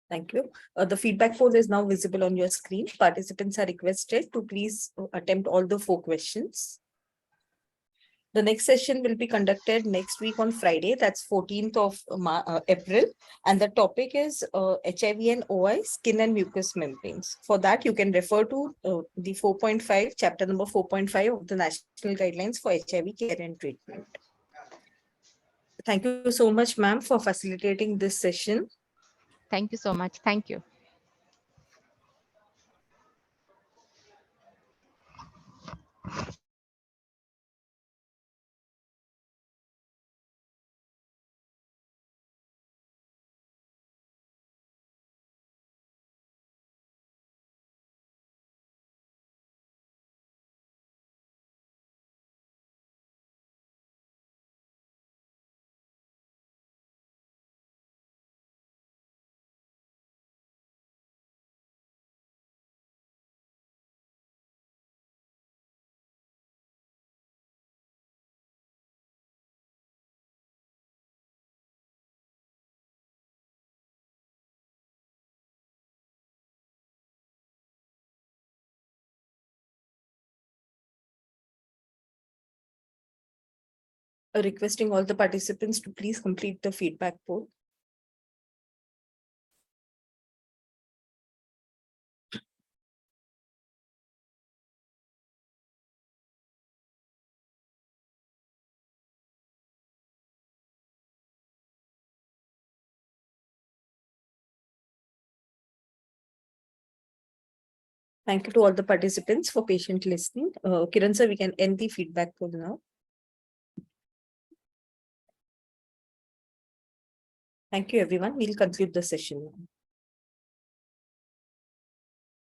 Speaker 1: Thank you. The feedback poll is now visible on your screen. Participants are requested to please attempt all the 4 questions. The next session will be conducted next week on Friday, that's 14th of April. And the topic is HIV and OI, skin and mucous membranes. For that, you can refer to the 4.5, chapter number 4.5 of the National Guidelines for HIV Care and Treatment. Thank you so much, ma'am, for facilitating this session.
Speaker 2: Thank you so much. Thank you.
Speaker 1: Requesting all the participants to please complete the feedback poll. Thank you to all the participants for patient listening. Kiran sir, we can end the feedback poll now. Thank you, everyone. We'll conclude the session now.